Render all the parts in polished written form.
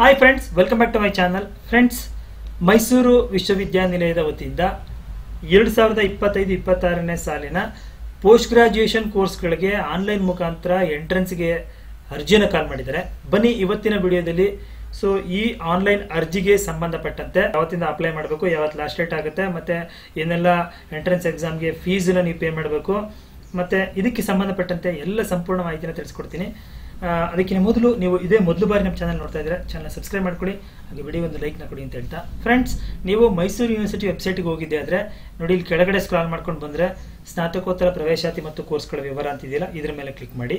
Hi friends, welcome back to my channel. Friends, Mysuru ವಿಶ್ವವಿದ್ಯಾನಿಲಯದ ವತಿಯಿಂದ 2025-26ನೇ ಸಾಲಿನ ಪೋಸ್ಟ್ ಗ್ರಾಜ್ಯುಯೇಷನ್ ಕೋರ್ಸ್ಗಳಿಗೆ ಆನ್ಲೈನ್ ಮುಖಾಂತರ ಎಂಟ್ರೆನ್ಸ್ಗೆ ಅರ್ಜಿಯನ್ನು ಕಾಲ್ ಮಾಡಿದ್ದಾರೆ. ಬನ್ನಿ ಇವತ್ತಿನ ವಿಡಿಯೋದಲ್ಲಿ ಈ ಆನ್ಲೈನ್ ಅರ್ಜಿಗೆ ಸಂಬಂಧಪಟ್ಟಂತೆ ಯಾವತ್ತಿಂದ ಅಪ್ಲೈ ಮಾಡಬೇಕು, ಯಾವತ್ತು ಲಾಸ್ಟ್ ಡೇಟ್ ಆಗುತ್ತೆ, ಮತ್ತೆ ಏನೆಲ್ಲ ಎಂಟ್ರೆನ್ಸ್ ಎಕ್ಸಾಮ್ಗೆ ಫೀಸನ್ನ ನೀವು ಪೇ ಮಾಡಬೇಕು, ಮತ್ತೆ ಇದಕ್ಕೆ ಸಂಬಂಧಪಟ್ಟಂತೆ ಎಲ್ಲ ಸಂಪೂರ್ಣ ಮಾಹಿತಿನ ತಿಳಿಸ್ಕೊಡ್ತೀನಿ. ಅದಕ್ಕಿಂತ ಮೊದಲು ನೀವು ಇದೇ ಮೊದಲು ಬಾರಿ ನಮ್ಮ ಚಾನಲ್ ನೋಡ್ತಾ ಇದ್ರೆ ಚಾನಲ್ ಸಬ್ಸ್ಕ್ರೈಬ್ ಮಾಡ್ಕೊಳ್ಳಿ, ಹಾಗೆ ವಿಡಿಯೋ ಒಂದು ಲೈಕ್ನ ಕೊಡಿ ಅಂತ ಹೇಳ್ತಾ, ಫ್ರೆಂಡ್ಸ್, ನೀವು ಮೈಸೂರು ಯೂನಿವರ್ಸಿಟಿ ವೆಬ್ಸೈಟ್ಗೆ ಹೋಗಿದ್ದೆ ಆದರೆ ನೋಡಿ, ಇಲ್ಲಿ ಕೆಳಗಡೆ ಸ್ಕ್ರಾಲ್ ಮಾಡ್ಕೊಂಡು ಬಂದರೆ ಸ್ನಾತಕೋತ್ತರ ಪ್ರವೇಶಾತಿ ಮತ್ತು ಕೋರ್ಸ್ಗಳ ವಿವರ ಅಂತಿದೆಯಲ್ಲ, ಇದ್ರ ಮೇಲೆ ಕ್ಲಿಕ್ ಮಾಡಿ.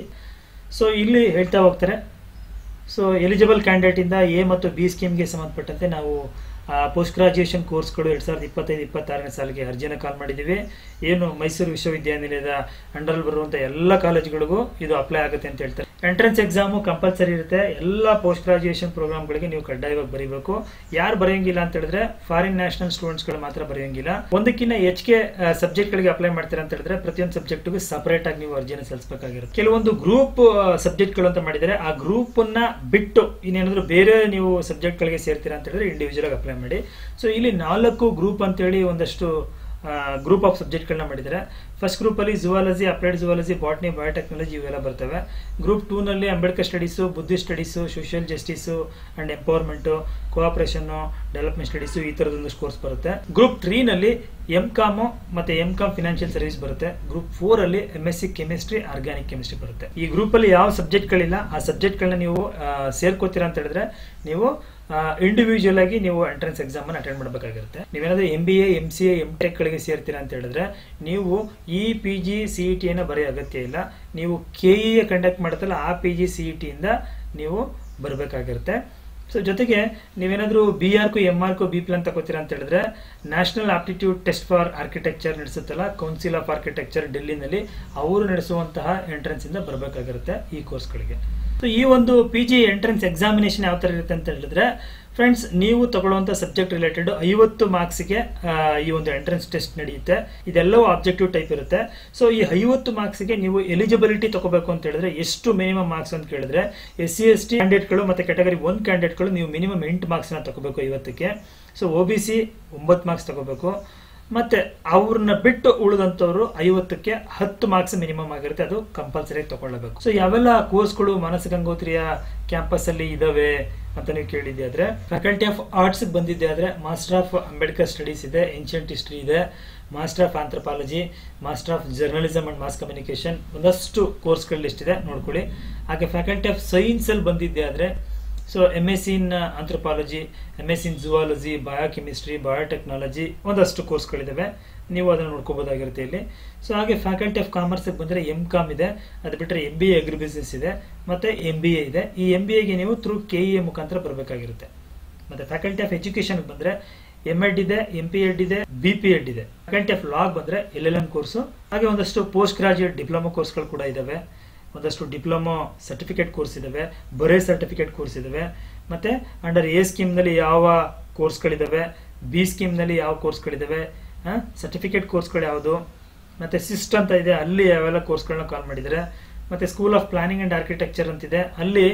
ಇಲ್ಲಿ ಹೇಳ್ತಾ ಹೋಗ್ತಾರೆ. ಎಲಿಜಿಬಲ್ ಕ್ಯಾಂಡಿಡೇಟಿಂದ ಎ ಮತ್ತು ಬಿ ಸ್ಕೀಮ್ಗೆ ಸಂಬಂಧಪಟ್ಟಂತೆ ನಾವು ಪೋಸ್ಟ್ ಗ್ರಾಜ್ಯುಯೇಷನ್ ಕೋರ್ಸ್ಗಳು 2025-26ನೇ ಸಾಲಿಗೆ ಅರ್ಜಿಯನ್ನು ಕಾಲ್ ಮಾಡಿದ್ದೀವಿ. ಏನು ಮೈಸೂರು ವಿಶ್ವವಿದ್ಯಾನಿಲಯದ ಅಂಡರಲ್ಲಿ ಬರುವಂಥ ಎಲ್ಲ ಕಾಲೇಜುಗಳಿಗೂ ಇದು ಅಪ್ಲೈ ಆಗುತ್ತೆ ಅಂತ ಹೇಳ್ತಾರೆ. ಎಂಟ್ರೆನ್ಸ್ ಎಕ್ಸಾಮು ಕಂಪಲ್ಸರಿ ಇರುತ್ತೆ. ಎಲ್ಲ ಪೋಸ್ಟ್ ಗ್ರಾಜ್ಯುಯೇಷನ್ ಪ್ರೋಗ್ರಾಮ್ಗಳಿಗೆ ನೀವು ಕಡ್ಡಾಯವಾಗಿ ಬರೀಬೇಕು. ಯಾರು ಬರೆಯೋಂಗಿಲ್ಲ ಅಂತ ಹೇಳಿದ್ರೆ ಫಾರಿನ್ ನ್ಯಾಷನಲ್ ಸ್ಟೂಡೆಂಟ್ಸ್ಗಳು ಮಾತ್ರ ಬರೆಯೋಂಗಿಲ್ಲ. ಒಂದಕ್ಕಿಂತ ಹೆಚ್ಚಿಗೆ ಸಬ್ಜೆಕ್ಟ್ಗಳಿಗೆ ಅಪ್ಲೈ ಮಾಡ್ತೀರಾ ಅಂತ ಹೇಳಿದ್ರೆ ಪ್ರತಿಯೊಂದು ಸಬ್ಜೆಕ್ಟ್ಗೂ ಸಪರೇಟ್ ಆಗಿ ನೀವು ಅರ್ಜಿಯನ್ನು ಸಲ್ಲಿಸಬೇಕಾಗಿರುತ್ತೆ. ಕೆಲವೊಂದು ಗ್ರೂಪ್ ಸಬ್ಜೆಕ್ಟ್ಗಳು ಅಂತ ಮಾಡಿದರೆ ಆ ಗ್ರೂಪ್ ಅನ್ನ ಬಿಟ್ಟು ಇನ್ನೇನಾದ್ರೂ ಬೇರೆ ನೀವು ಸಬ್ಜೆಕ್ಟ್ಗಳಿಗೆ ಸೇರ್ತೀರಾ ಅಂತ ಹೇಳಿದ್ರೆ ಇಂಡಿವಿಜುವಲ್ ಆಗಿ ಅಪ್ಲೈ ಮಾಡಿ. ಇಲ್ಲಿ 4 ಗ್ರೂಪ್ ಅಂತೇಳಿ ಒಂದಷ್ಟು ಗ್ರೂಪ್ ಆಫ್ ಸಬ್ಜೆಕ್ಟ್ಗಳನ್ನ ಮಾಡಿದ್ದಾರೆ. ಫಸ್ಟ್ ಗ್ರೂಪ್ ಅಲ್ಲಿ zoology, applied zoology, botany, biotechnology ಇವೆಲ್ಲ ಬರ್ತವೆ. ಗ್ರೂಪ್ 2 ನಲ್ಲಿ Ambedkar studies, Buddhist studies, social justice and empowerment, cooperation, development studies, ಈ ತರದೊಂದು ಕೋರ್ಸ್ ಬರುತ್ತೆ. ಗ್ರೂಪ್ 3 ನಲ್ಲಿ ಎಂ.ಕಾಮ್ ಮತ್ತೆ ಎಂ.ಕಾಮ್ ಫಿನಾನ್ಷಿಯಲ್ ಸರ್ವಿಸ್ ಬರುತ್ತೆ. ಗ್ರೂಪ್ 4 ಅಲ್ಲಿ MSc ಕೆಮಿಸ್ಟ್ರಿ, ಆರ್ಗ್ಯಾನಿಕ್ ಕೆಮಿಸ್ಟ್ರಿ ಬರುತ್ತೆ. ಈ ಗ್ರೂಪ್ ಅಲ್ಲಿ ಯಾವ ಸಬ್ಜೆಕ್ಟ್ಗಳಿಲ್ಲ ಆ ಸಬ್ಜೆಕ್ಟ್ಗಳನ್ನ ನೀವು ಸೇರ್ಕೋತೀರಾ ಅಂತ ಹೇಳಿದ್ರೆ ನೀವು ಇಂಡಿವಿಜುವಲ್ ಆಗಿ ನೀವು ಎಂಟ್ರೆನ್ಸ್ ಎಕ್ಸಾಮ್ ಅನ್ನು ಅಟೆಂಡ್ ಮಾಡಬೇಕಾಗಿರುತ್ತೆ. ನೀವೇನಾದ್ರೂ MBA, MCA, MTech ಗಳಿಗೆ ಸೇರ್ತೀರಾ ಅಂತ ಹೇಳಿದ್ರೆ ನೀವು PG CET ಅನ್ನ ಬರೆಯೋ ಅಗತ್ಯ ಇಲ್ಲ. ನೀವು KE ಕಂಡಕ್ಟ್ ಮಾಡುತ್ತಲ್ಲ ಆ PG CET ಇಂದ ನೀವು ಬರಬೇಕಾಗಿರುತ್ತೆ. ಜೊತೆಗೆ ನೀವೇನಾದ್ರೂ BArc, MArc, B ಪ್ಲಾನ್ ತಗೋತೀರಾ ಅಂತ ಹೇಳಿದ್ರೆ national aptitude test for architecture ನಡೆಸುತ್ತಲ್ಲ ಕೌನ್ಸಿಲ್ ಆಫ್ ಆರ್ಕಿಟೆಕ್ಚರ್ ಡೆಲ್ಲಿನಲ್ಲಿ, ಅವರು ನಡೆಸುವಂತಹ ಎಂಟ್ರೆನ್ಸ್ ಇಂದ ಬರಬೇಕಾಗಿರುತ್ತೆ ಈ ಕೋರ್ಸ್ಗಳಿಗೆ. ಈ ಒಂದು PG ಎಂಟ್ರೆನ್ಸ್ ಎಕ್ಸಾಮಿನೇಷನ್ ಯಾವ ತರ ಇರುತ್ತೆ ಅಂತ ಹೇಳಿದ್ರೆ ಫ್ರೆಂಡ್ಸ್, ನೀವು ತಗೊಳ್ಳುವಂತ ಸಬ್ಜೆಕ್ಟ್ ರಿಲೇಟೆಡ್ 50 ಮಾರ್ಕ್ಸ್ಗೆ ಈ ಒಂದು ಎಂಟ್ರೆನ್ಸ್ ಟೆಸ್ಟ್ ನಡೆಯುತ್ತೆ. ಇದೆಲ್ಲವೂ ಆಬ್ಜೆಕ್ಟಿವ್ ಟೈಪ್ ಇರುತ್ತೆ. ಈ 50 ಮಾರ್ಕ್ಸ್ಗೆ ನೀವು ಎಲಿಜಿಬಿಲಿಟಿ ತಗೋಬೇಕು ಅಂತ ಹೇಳಿದ್ರೆ ಎಷ್ಟು ಮಿನಿಮಮ್ ಮಾರ್ಕ್ಸ್ ಅಂತ ಕೇಳಿದ್ರೆ SC ST ಕ್ಯಾಂಡಿಡೇಟ್ಗಳು ಮತ್ತೆ ಕ್ಯಾಟಗರಿ 1 ಕ್ಯಾಂಡಿಡೇಟ್ಗಳು ನೀವು ಮಿನಿಮಮ್ 8 ಮಾರ್ಕ್ಸ್ ನ ತಗೋಬೇಕು 50ಕ್ಕೆ. OBC 9 ಮಾರ್ಕ್ಸ್ ತಗೋಬೇಕು. ಮತ್ತೆ ಅವ್ರನ್ನ ಬಿಟ್ಟು ಉಳಿದಂತವ್ರು 50ಕ್ಕೆ 10 ಮಾರ್ಕ್ಸ್ ಮಿನಿಮಮ್ ಆಗಿರುತ್ತೆ, ಅದು ಕಂಪಲ್ಸರಿ ತಗೊಳ್ಳಬೇಕು. ಯಾವೆಲ್ಲ ಕೋರ್ಸ್ಗಳು ಮಾನಸ ಗಂಗೋತ್ರಿಯ ಕ್ಯಾಂಪಸ್ ಅಲ್ಲಿ ಇದಾವೆ ಅಂತ ನೀವು ಕೇಳಿದ್ದೆ ಆದ್ರೆ, ಫ್ಯಾಕಲ್ಟಿ ಆಫ್ ಆರ್ಟ್ಸ್ ಬಂದಿದ್ದೆ ಆದ್ರೆ ಮಾಸ್ಟರ್ ಆಫ್ ಅಂಬೇಡ್ಕರ್ ಸ್ಟಡೀಸ್ ಇದೆ, ಏನ್ಷಿಯಂಟ್ ಹಿಸ್ಟ್ರಿ ಇದೆ, master of anthropology, master of journalism and mass communication, ಒಂದಷ್ಟು ಕೋರ್ಸ್ಗಳ ಲಿಸ್ಟ್ ಇದೆ, ನೋಡ್ಕೊಳ್ಳಿ. ಹಾಗೆ ಫ್ಯಾಕಲ್ಟಿ ಆಫ್ ಸೈನ್ಸ್ ಅಲ್ಲಿ ಬಂದಿದ್ದೆ ಆದ್ರೆ MSc ಇನ್ ಆಂಥ್ರೋಪಾಲಜಿ, MSc ಇನ್ ಜುವಾಲಜಿ, ಬಯೋಕೆಮಿಸ್ಟ್ರಿ, ಬಯೋಟೆಕ್ನಾಲಜಿ, ಒಂದಷ್ಟು ಕೋರ್ಸ್ಗಳಿದಾವೆ, ನೀವು ಅದನ್ನು ನೋಡ್ಕೋಬಹುದಾಗಿರುತ್ತೆ ಇಲ್ಲಿ. ಹಾಗೆ ಫ್ಯಾಕಲ್ಟಿ ಆಫ್ ಕಾಮರ್ಸ್ ಬಂದರೆ M.Com ಇದೆ, ಅದು ಬಿಟ್ಟರೆ MBA ಅಗ್ರಿ ಬಿಸಿನೆಸ್ ಇದೆ, ಮತ್ತೆ MBA ಇದೆ. ಈ MBAಗೆ ನೀವು ಥ್ರೂ KE ಮುಖಾಂತರ ಬರಬೇಕಾಗಿರುತ್ತೆ. ಮತ್ತೆ ಫ್ಯಾಕಲ್ಟಿ ಆಫ್ ಎಜುಕೇಶನ್ ಬಂದರೆ M.Ed ಇದೆ, MP.Ed ಇದೆ, B.P.Ed ಇದೆ. ಫ್ಯಾಕಲ್ಟಿ ಆಫ್ ಲಾಗ್ ಬಂದರೆ LLM ಕೋರ್ಸು. ಹಾಗೆ ಒಂದಷ್ಟು ಪೋಸ್ಟ್ ಗ್ರಾಜುಯೇಟ್ ಡಿಪ್ಲೊಮಾ ಕೋರ್ಸ್ಗಳು ಕೂಡ ಇದಾವೆ, ಒಂದಷ್ಟು ಡಿಪ್ಲೊಮಾ ಸರ್ಟಿಫಿಕೇಟ್ ಕೋರ್ಸ್ ಇದಾವೆ, ಬರೇ ಸರ್ಟಿಫಿಕೇಟ್ ಕೋರ್ಸ್ ಇದಾವೆ. ಮತ್ತೆ ಅಂಡರ್ A ಸ್ಕೀಮ್ನಲ್ಲಿ ಯಾವ ಕೋರ್ಸ್ಗಳಿದಾವೆ, B ಸ್ಕೀಮ್ನಲ್ಲಿ ಯಾವ ಕೋರ್ಸ್ಗಳಿದಾವೆ, ಸರ್ಟಿಫಿಕೇಟ್ ಕೋರ್ಸ್ಗಳು ಯಾವುದು, ಮತ್ತೆ ಸಿಸ್ಟ್ ಅಂತ ಇದೆ, ಅಲ್ಲಿ ಯಾವೆಲ್ಲ ಕೋರ್ಸ್ಗಳನ್ನ ಕಾಲ್ ಮಾಡಿದ್ದಾರೆ. ಮತ್ತೆ school of planning and architecture ಅಂತಿದೆ, ಅಲ್ಲಿ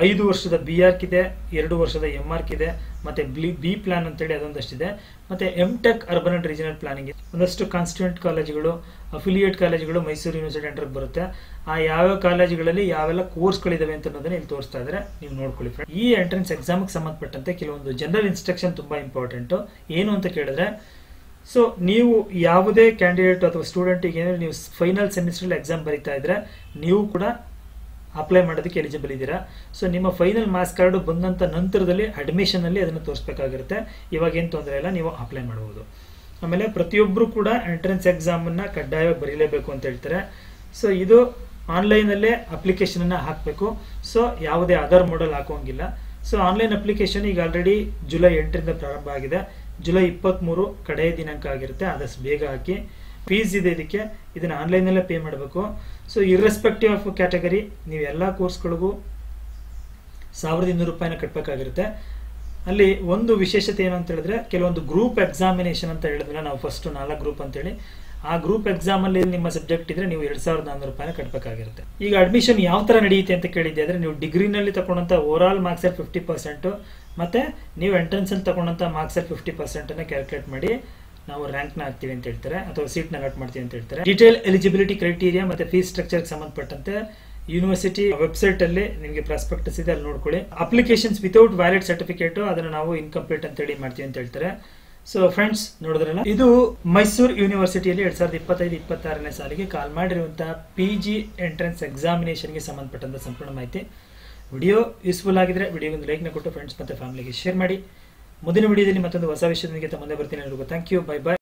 5 ವರ್ಷದ BArc ಇದೆ, 2 ವರ್ಷದ MArc ಇದೆ, ಮತ್ತೆ B ಪ್ಲಾನ್ ಅಂತೇಳಿ ಅದೊಂದಷ್ಟಿದೆ. ಮತ್ತೆ M.Tech urban and regional planning, ಒಂದಷ್ಟು ಕಾನ್ಸ್ಟಿಟ್ಯೂಂಟ್ ಕಾಲೇಜುಗಳು, ಅಫಿಲಿಯೇಟ್ ಕಾಲೇಜುಗಳು ಮೈಸೂರು ಯೂನಿವರ್ಸಿಟಿ ಅಂಡರ್ ಬರುತ್ತೆ. ಆ ಯಾವ ಕಾಲೇಜುಗಳಲ್ಲಿ ಯಾವೆಲ್ಲ ಕೋರ್ಸ್ಗಳಿದಾವೆ ಅಂತ ಅನ್ನೋದನ್ನ ಇಲ್ಲಿ ತೋರಿಸ್ತಾ ಇದ್ರೆ ನೀವು ನೋಡ್ಕೊಳ್ಳಿ. ಈ ಎಂಟ್ರೆನ್ಸ್ ಎಕ್ಸಾಮ್ಗೆ ಸಂಬಂಧಪಟ್ಟಂತೆ ಕೆಲವೊಂದು ಜನರಲ್ ಇನ್ಸ್ಟ್ರಕ್ಷನ್ ತುಂಬಾ ಇಂಪಾರ್ಟೆಂಟ್. ಏನು ಅಂತ ಕೇಳಿದ್ರೆ, ನೀವು ಯಾವುದೇ ಕ್ಯಾಂಡಿಡೇಟ್ ಅಥವಾ ಸ್ಟೂಡೆಂಟಿಗೆ ನೀವು ಫೈನಲ್ ಸೆಮಿಸ್ಟರ್ ಎಕ್ಸಾಮ್ ಬರೀತಾ ಇದ್ರೆ ನೀವು ಕೂಡ ಅಪ್ಲೈ ಮಾಡೋದಕ್ಕೆ ಎಲಿಜಿಬಲ್ ಇದ್ದೀರಾ. ನಿಮ್ಮ ಫೈನಲ್ ಮಾರ್ಕ್ಸ್ ಕಾರ್ಡ್ ಬಂದಂತ ನಂತರದಲ್ಲಿ ಅಡ್ಮಿಷನ್ ಅಲ್ಲಿ ಅದನ್ನು ತೋರಿಸಬೇಕಾಗಿರುತ್ತೆ. ಇವಾಗ ಏನು ತೊಂದರೆ ಇಲ್ಲ, ನೀವು ಅಪ್ಲೈ ಮಾಡಬಹುದು. ಆಮೇಲೆ ಪ್ರತಿಯೊಬ್ಬರು ಕೂಡ ಎಂಟ್ರೆನ್ಸ್ ಎಕ್ಸಾಮ್ ಅನ್ನ ಕಡ್ಡಾಯವಾಗಿ ಬರೀಲೇಬೇಕು ಅಂತ ಹೇಳ್ತಾರೆ. ಇದು ಆನ್ಲೈನ್ ಅಲ್ಲೇ ಅಪ್ಲಿಕೇಶನ್ ಅನ್ನ ಹಾಕಬೇಕು. ಯಾವುದೇ ಅದರ್ ಮೋಡಲ್ ಹಾಕೋಂಗಿಲ್ಲ. ಆನ್ಲೈನ್ ಅಪ್ಲಿಕೇಶನ್ ಈಗ ಆಲ್ರೆಡಿ ಜುಲೈ 8ರಿಂದ ಪ್ರಾರಂಭ ಆಗಿದೆ. ಜುಲೈ 23 ಕಡೆಯ ದಿನಾಂಕ ಆಗಿರುತ್ತೆ, ಆದಷ್ಟು ಬೇಗ ಹಾಕಿ. ಫೀಸ್ ಇದೆ ಇದಕ್ಕೆ, ಇದನ್ನ ಆನ್ಲೈನ್ ಅಲ್ಲೇ ಪೇ ಮಾಡಬೇಕು. ಇರ್ರೆಸ್ಪೆಕ್ಟಿವ್ ಆಫ್ ಕ್ಯಾಟಗರಿ ನೀವು ಎಲ್ಲಾ ಕೋರ್ಸ್ಗಳಿಗೂ 1200 ರೂಪಾಯಿನ ಕಟ್ಟಬೇಕಾಗಿರುತ್ತೆ. ಅಲ್ಲಿ ಒಂದು ವಿಶೇಷತೆ ಏನು ಅಂತ ಹೇಳಿದ್ರೆ, ಕೆಲವೊಂದು ಗ್ರೂಪ್ ಎಕ್ಸಾಮಿನೇಷನ್ ಅಂತ ಹೇಳಿದ್ರೆ ನಾವು ಫಸ್ಟ್ 4 ಗ್ರೂಪ್ ಅಂತೇಳಿ, ಆ ಗ್ರೂಪ್ ಎಕ್ಸಾಮ್ ಅಲ್ಲಿ ನಿಮ್ಮ ಸಬ್ಜೆಕ್ಟ್ ಇದ್ರೆ ನೀವು 2400 ರೂಪಾಯಿನ ಕಟ್ಟಬೇಕಾಗಿರುತ್ತೆ. ಈಗ ಅಡ್ಮಿಷನ್ ಯಾವ ತರ ನಡೆಯುತ್ತೆ ಅಂತ ಕೇಳಿದ್ದೆ ಅಂದ್ರೆ, ನೀವು ಡಿಗ್ರಿನಲ್ಲಿ ತಗೊಂಡಂತ ಓವರ್ ಆಲ್ ಮಾರ್ಕ್ಸ್ 50% ಮತ್ತೆ ನೀವು ಎಂಟ್ರೆನ್ಸ್ ಅಲ್ಲಿ ತಗೊಂಡಂತ ಮಾರ್ಕ್ಸ್ 50% ಅನ್ನ ಕ್ಯಾಲ್ಕುಲೇಟ್ ಮಾಡಿ ನಾವು ರ್ಯಾಂಕ್ ನ ಹಾಕ್ತೀವಿ ಅಂತ ಹೇಳ್ತಾರೆ, ಅಥವಾ ಸೀಟ್ ನ ಅಲಾಟ್ ಮಾಡ್ತೀವಿ ಅಂತ ಹೇಳ್ತಾರೆ. ಡೀಟೇಲ್ ಎಲಿಜಿಬಿಲಿಟಿ ಕ್ರೈಟೀರಿಯಾ ಮತ್ತೆ ಫೀಸ್ ಸ್ಟ್ರಕ್ಚರ್ ಸಂಬಂಧಪಟ್ಟಂತೆ ಯೂನಿವರ್ಸಿಟಿ ವೆಬ್ಸೈಟ್ ಅಲ್ಲಿ ನಿಮಗೆ ಪ್ರಾಸ್ಪೆಕ್ಟಸ್ ಇದೆ, ಅಲ್ಲಿ ನೋಡ್ಕೊಳ್ಳಿ. ಅಪ್ಲಿಕೇಶನ್ಸ್ ವಿತೌಟ್ ವ್ಯಾಲಿಡ್ ಸರ್ಟಿಫಿಕೇಟ್ ಅದನ್ನ ನಾವು ಇನ್ಕಂಪ್ಲೀಟ್ ಅಂತ ಹೇಳಿ ಮಾಡ್ತೀವಿ ಅಂತ ಹೇಳ್ತಾರೆ. ಸೊ ಫ್ರೆಂಡ್ಸ್, ನೋಡಿದ್ರಲ್ಲ, ಇದು ಮೈಸೂರು ಯೂನಿವರ್ಸಿಟಿಯಲ್ಲಿ 2025-26ನೇ ಸಾಲಿಗೆ ಕಾಲ್ ಮಾಡಿರುವಂತಹ PG ಎಂಟ್ರೆನ್ಸ್ ಎಕ್ಸಾಮಿನೇಷನ್ಗೆ ಸಂಬಂಧಪಟ್ಟಂತ ಸಂಪೂರ್ಣ ಮಾಹಿತಿ. ವಿಡಿಯೋ ಯೂಸ್ಫುಲ್ ಆಗಿದ್ರೆ ವಿಡಿಯೋಗೊಂದು ಲೈಕ್ ನ ಕೊಟ್ಟು ಫ್ರೆಂಡ್ಸ್ ಮತ್ತೆ ಫ್ಯಾಮಿಲಿಗೆ ಶೇರ್ ಮಾಡಿ. ಮುಂದಿನ ವಿಡಿಯೋದಲ್ಲಿ ಮತ್ತೊಂದು ಹೊಸ ವಿಷಯದೊಂದಿಗೆ ಮುಂದೆ ಬರ್ತೀನಿ. ಎಲ್ಲರಿಗೂ ಥ್ಯಾಂಕ್ ಯು, ಬೈ ಬೈ.